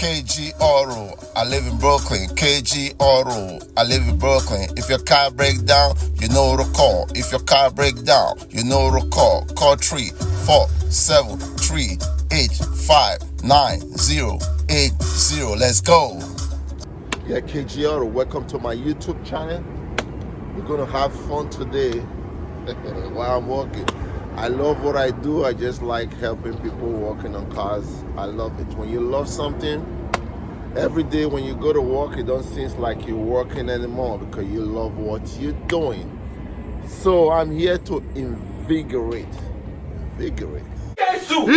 KG Auto, I live in Brooklyn. KG Auto, I live in Brooklyn. If your car breaks down, you know to call. If your car breaks down, you know to call. Call 347-385-9080. Let's go. Yeah, KG Auto, welcome to my YouTube channel. We're gonna have fun today while I'm walking. I love what I do. I just like helping people working on cars. I love it. When you love something, every day when you go to work, it don't seem like you're working anymore because you love what you're doing. So I'm here to invigorate. He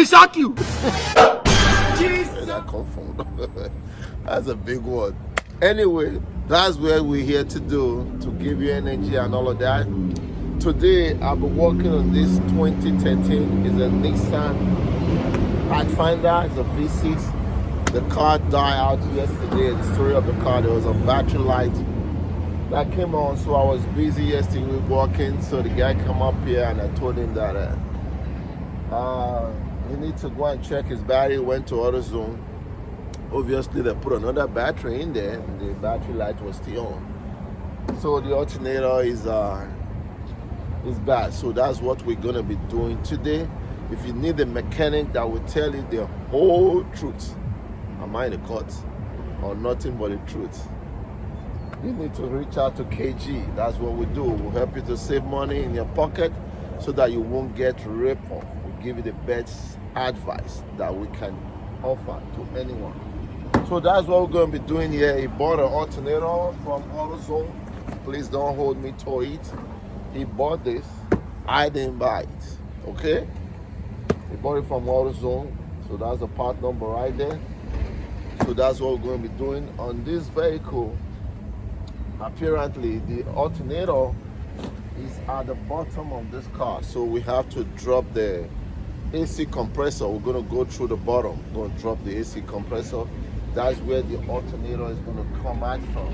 shot you. And I confirmed. That's a big word. Anyway, that's what we're here to do, to give you energy and all of that. Today, I'll be working on this 2013. It's a Nissan Pathfinder. It's a V6. The car died out yesterday. The story of the car, there was a battery light that came on, so I was busy yesterday working. So the guy come up here and I told him that he needs to go and check his battery. Went to AutoZone. Obviously, they put another battery in there, and the battery light was still on. So the alternator is bad. So that's what we're gonna be doing today. If you need a mechanic that will tell you the whole truth, am I in the court or nothing but the truth, you need to reach out to KG. That's what we do. We'll help you to save money in your pocket so that you won't get ripped off. We'll give you the best advice that we can offer to anyone. So that's what we're going to be doing here. He bought an alternator from AutoZone. Please don't hold me to it. He bought this. I didn't buy it. Okay? He bought it from AutoZone. So that's the part number right there. So that's what we're going to be doing on this vehicle. Apparently, the alternator is at the bottom of this car. So we have to drop the AC compressor. We're going to go through the bottom. We're going to drop the AC compressor. That's where the alternator is going to come out from.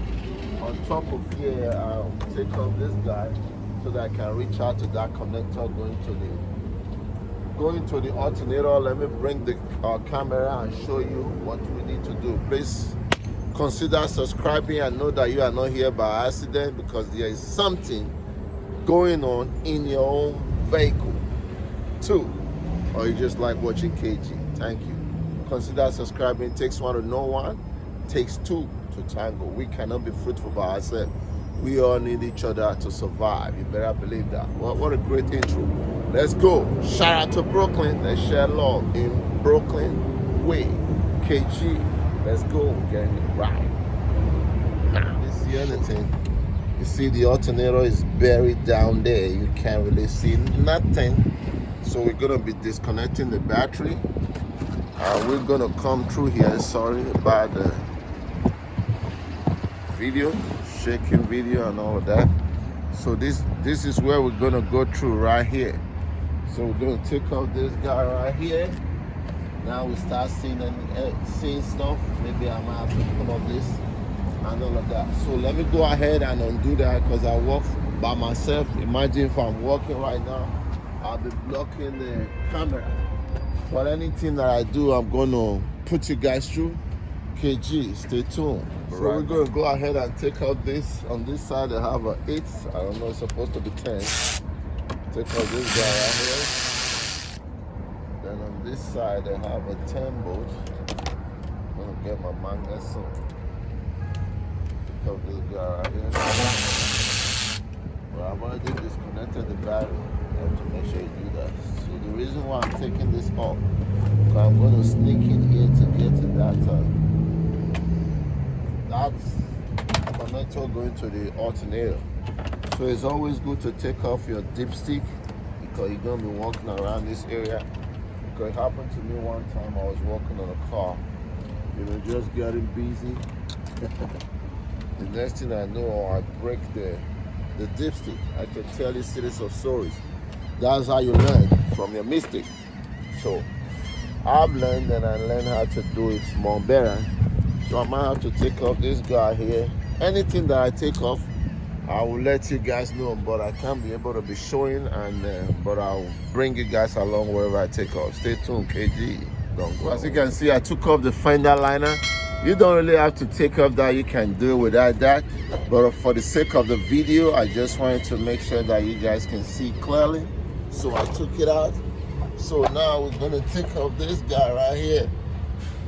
On top of here, I'll take off this guy so that I can reach out to that connector going to the alternator. Let me bring the camera and show you what we need to do. Please consider subscribing and know that you are not here by accident, because there is something going on in your own vehicle too. Or you just like watching KG. Thank you. Consider subscribing. It takes one to know one. It takes two to tango. We cannot be fruitful by ourselves. We all need each other to survive. You better believe that. What a great intro. Let's go. Shout out to Brooklyn. Let's share love in Brooklyn way. KG. Let's go. We're getting it right. Now, you see anything? You see the alternator is buried down there. You can't really see nothing. So we're going to be disconnecting the battery. We're going to come through here. Sorry about the video, shaking video and all of that. So this is where we're going to go through right here. So we're going to take off this guy right here. Now we start seeing stuff. Maybe I might have to come off this and all of that. So let me go ahead and undo that, because I work by myself. Imagine if I'm working right now, I'll be blocking the camera. But anything that I do, I'm going to put you guys through. KG, stay tuned. So we're going to go ahead and take out this. On this side, I have an 8. I don't know, it's supposed to be 10. Take out this guy right here. Then on this side, I have a 10 bolt. I'm going to get my magnet soon. Take out this guy right here. Well, I've already disconnected the battery. You have to make sure you do that. So the reason why I'm taking this off, because I'm going to sneak in here to get to that's connector going to the alternator. So it's always good to take off your dipstick, because you're going to be walking around this area. Because it happened to me one time. I was walking on a car, just getting busy. The next thing I know, I break the dipstick. I can tell you series of stories. That's how you learn from your mistake. So I've learned, and I learned how to do it more better. So I might have to take off this guy here. Anything that I take off, I will let you guys know, but I can't be able to be showing, but I'll bring you guys along wherever I take off. Stay tuned, KG. Don't go. As you can see, I took off the fender liner. You don't really have to take off that, you can do it without that, but for the sake of the video, I just wanted to make sure that you guys can see clearly, so I took it out. So now we're going to take off this guy right here.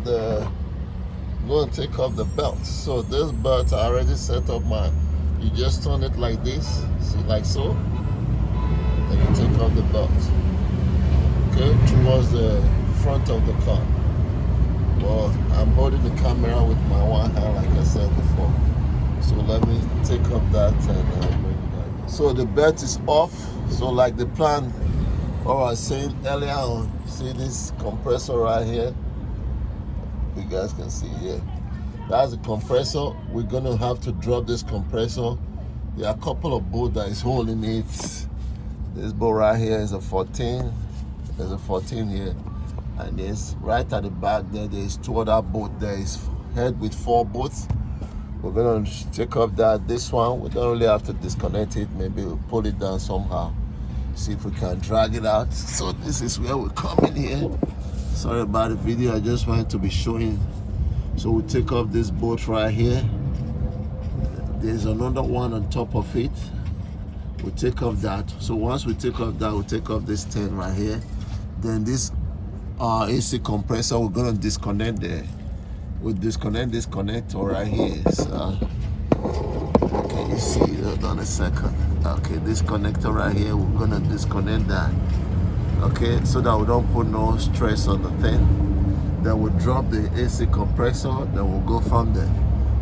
I'm going to take off the belt. So this belt I already set up mine. You just turn it like this, see, like so, and you take off the belt, okay, towards the front of the car. Well, I'm holding the camera with my one hand like I said before. So let me take up that and bring it back. So the belt is off. So like the plan, what I was saying earlier on, see this compressor right here? You guys can see here. That's the compressor. We're gonna have to drop this compressor. There are a couple of bolts that is holding it. This bolt right here is a 14. There's a 14 here. And there's right at the back there's two other bolts. There is head with 4 bolts. We're gonna take off this one. We don't really have to disconnect it. Maybe we'll pull it down somehow. See if we can drag it out. So this is where we come in here. Sorry about the video, I just wanted to be showing. So we take off this bolt right here. There's another one on top of it. We'll take off that. So once we take off that, we'll take off this 10 right here. Then this AC compressor, we're gonna disconnect there. We'll disconnect this connector right here. So, okay, you see, hold on a second. Okay, this connector right here, we're gonna disconnect that. Okay, so that we don't put no stress on the thing. Then we'll drop the AC compressor, then we'll go from there.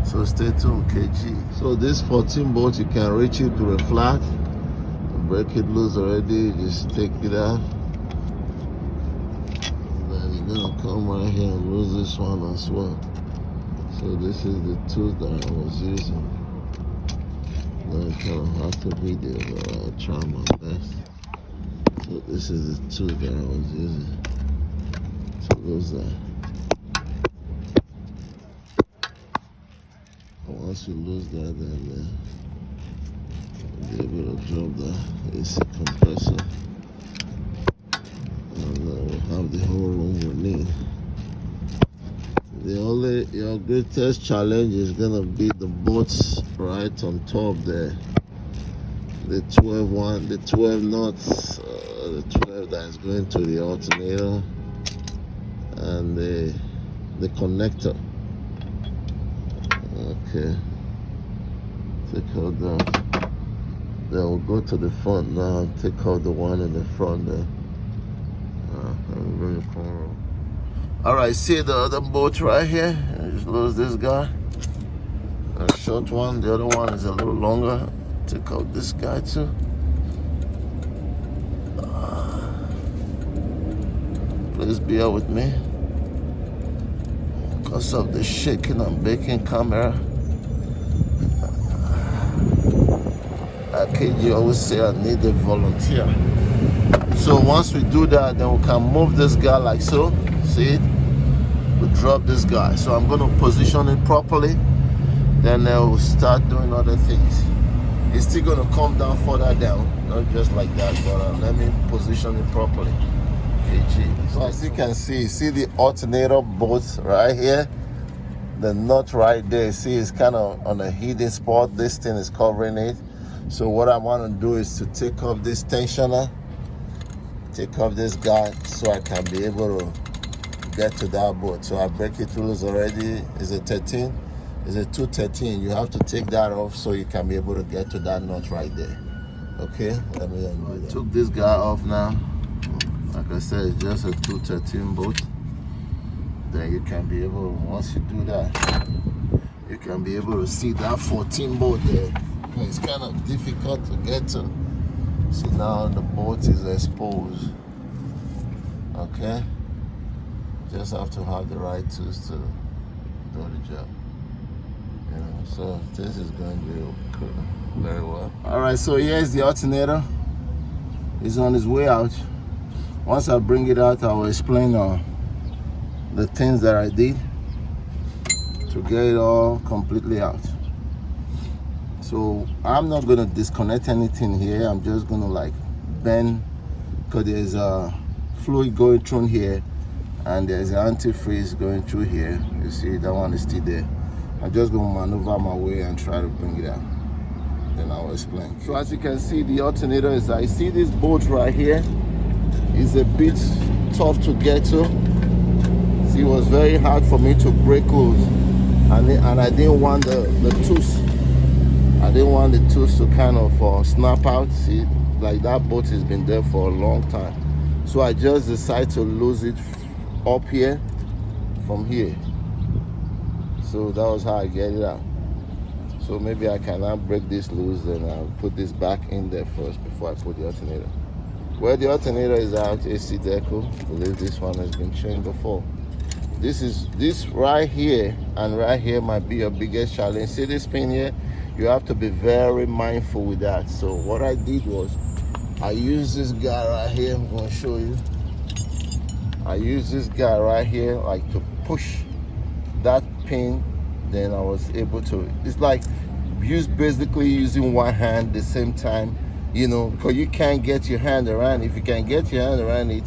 So stay tuned, KG. So this 14 volt, you can reach it to a flat. Break it loose already, just take it out. Gonna come right here and lose this one as well. So this is the tooth that I was using. I kind of have to video, but I'll try my best. So this is the tooth that I was using to lose that. And once you lose that, then you'll be able to drop the AC compressor. We'll have the whole room we need. Your greatest challenge is gonna be the bolts right on top there. The 12 nuts, the 12 that is going to the alternator, and the connector. Okay, take out that. Then we'll go to the front now and take out the one in the front there. All right, see the other bolt right here? I just lose this guy. A short one, the other one is a little longer. Take out this guy too. Please bear with me because of the shaking and baking camera. You always say I need a volunteer. So once we do that, then we can move this guy like so. See it? We drop this guy. So I'm going to position it properly. Then we'll start doing other things. It's still going to come down further down, not just like that, but let me position it properly. KG. So as you can see the alternator bolt right here. The nut right there, see, it's kind of on a hidden spot. This thing is covering it. So what I want to do is to take off this tensioner. Take off this guy so I can be able to get to that bolt. So I break it loose already. Is it 13? Is it 213? You have to take that off so you can be able to get to that nut right there. Okay, let me undo that. Took this guy off now. Like I said, it's just a 213 bolt. Then you can be able, once you do that, you can be able to see that 14 bolt there. It's kind of difficult to get to. See, now the bolt is exposed. Okay, just have to have the right tools to do the job. You know, so this is going real cool, very well. All right, so here's the alternator. It's on its way out. Once I bring it out, I will explain the things that I did to get it all completely out. So I'm not gonna disconnect anything here. I'm just gonna like bend, because there's a fluid going through here. and there's an antifreeze going through here. You see that one is still there. I'm just going to maneuver my way and try to bring it out. Then I'll explain. So as you can see, the alternator is, I see this bolt right here is a bit tough to get to. See, it was very hard for me to break loose, and I didn't want the tooth. I didn't want the tooth to kind of snap out. See, like that bolt has been there for a long time. So I just decided to lose it up here from here. So that was how I get it out. So maybe I can now break this loose, and I'll put this back in there first before I put the alternator. Where the alternator is out, AC deco. I believe this one has been changed before. This right here and right here might be your biggest challenge. See this pin here? You have to be very mindful with that. So what I did was, I used this guy right here. I'm going to show you. I used this guy right here, like to push that pin. Then I was able to, it's like basically using one hand at the same time, you know, because you can't get your hand around. If you can get your hand around it,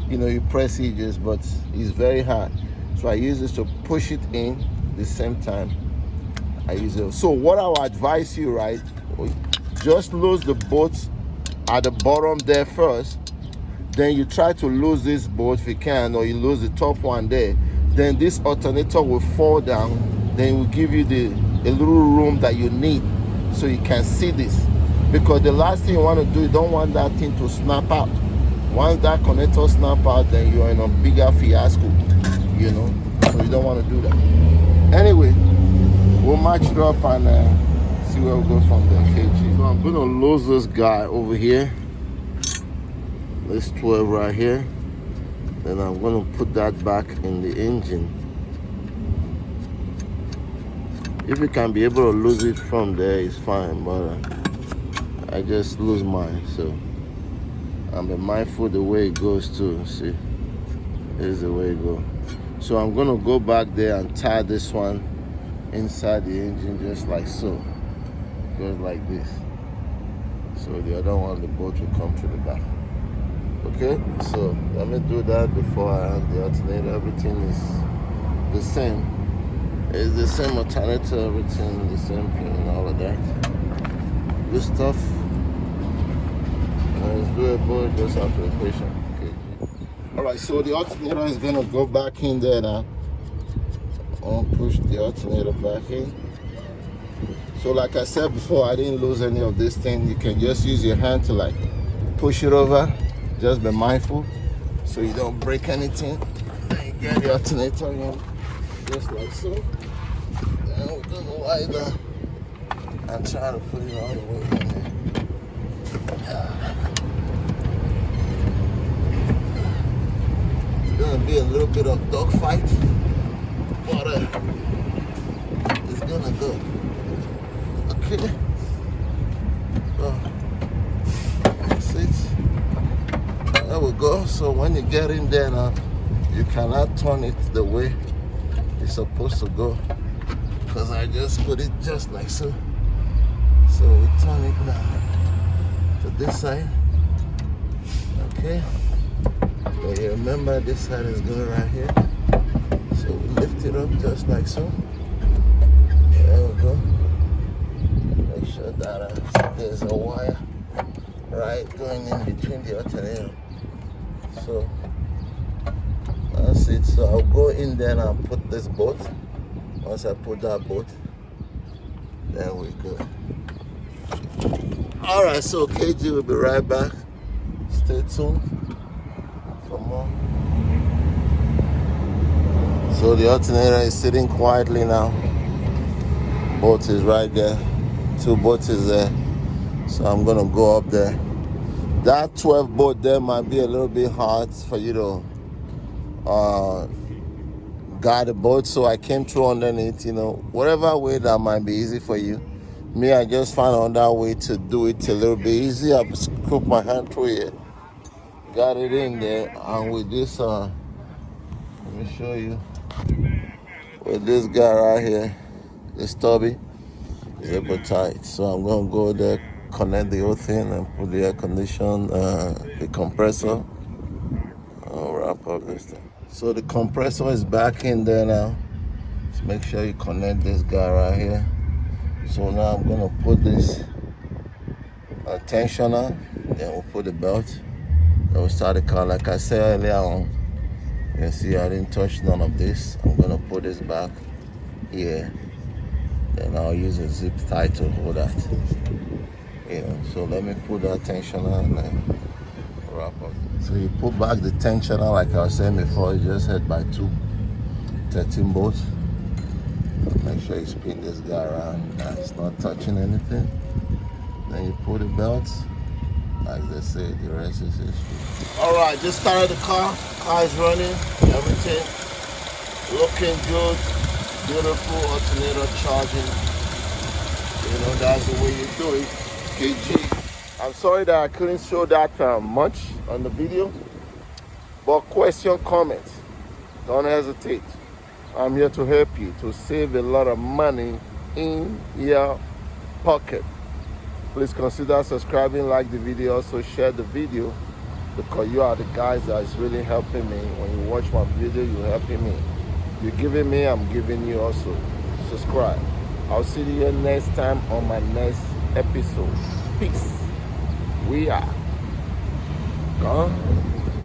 you know, you press it just, but it's very hard. So I use this to push it in the same time. I use it. So what I would advise you, right, just lose the bolts at the bottom there first. Then you try to lose this bolt if you can, or you lose the top one there. Then this alternator will fall down. Then it will give you a little room that you need so you can see this. Because the last thing you want to do, you don't want that thing to snap out. Once that connector snap out, then you're in a bigger fiasco, you know. So you don't want to do that. Anyway, we'll match it up and see where we go from there. KG. So I'm going to lose this guy over here. This 12 right here. Then I'm going to put that back in the engine. If you can be able to lose it from there, it's fine, but I just lose mine. So I'm be mindful the way it goes too. See, here's the way it goes. So I'm gonna go back there and tie this one inside the engine just like so. Goes like this. So the other one, the bolt will come to the back. Okay, so let me do that before I add the alternator. Everything is the same. It's the same alternator, everything the same pin and all of that. Good stuff. It's doable, just have to be patient. Okay. Alright, so the alternator is gonna go back in there now. I'll push the alternator back in. So like I said before, I didn't lose any of this thing. You can just use your hand to like push it over. Just be mindful so you don't break anything. Then you get the alternator in just like so. Then we're gonna wipe that and try to put it all the way in there. It's gonna be a little bit of dogfight, but it's gonna go. Okay. That's it. There we go. So when you get in there now, you cannot turn it the way it's supposed to go, because I just put it just like so. So we turn it now to this side. Okay. But you remember this side is good right here. So we lift it up just like so. There we go. Make sure that there's a wire right going in between the alternator. So that's it. So I'll go in there and I'll put this bolt. Once I put that bolt, there we go. Alright, so KG will be right back. Stay tuned for more. So the alternator is sitting quietly now. Bolt is right there. Two bolts is there. So I'm gonna go up there. That 12 bolt there might be a little bit hard for you to guide the bolt, so I came through underneath, you know, whatever way that might be easy for you. Me, I just found another way to do it a little bit easy. I scoop my hand through it, got it in there, and with this, let me show you, with this guy right here, this stubby, is able to tight. So I'm gonna go there, connect the whole thing, and put the air condition, the compressor. I'll wrap up this thing. So the compressor is back in there now. Just make sure you connect this guy right here. So now I'm gonna put this tensioner, then we'll put the belt, then we'll start the car. Like I said earlier on, you can see I didn't touch none of this. I'm gonna put this back here, then I'll use a zip tie to hold that. So let me put that tensioner and then wrap up. So you put back the tensioner, like I was saying before, you just hit by two 13 bolts. Make sure you spin this guy around. Now it's not touching anything. Then you put the belts. Like they say, the rest is history. All right, just started the car. Car is running. Everything looking good. Beautiful alternator charging. That's the way you do it. KG. I'm sorry that I couldn't show that much on the video. But question, comments. Don't hesitate. I'm here to help you to save a lot of money in your pocket. Please consider subscribing, like the video, also share the video, because you are the guys that is really helping me. When you watch my video, you're helping me. You're giving me, I'm giving you also. Subscribe. I'll see you next time on my next episode. Peace. We are gone.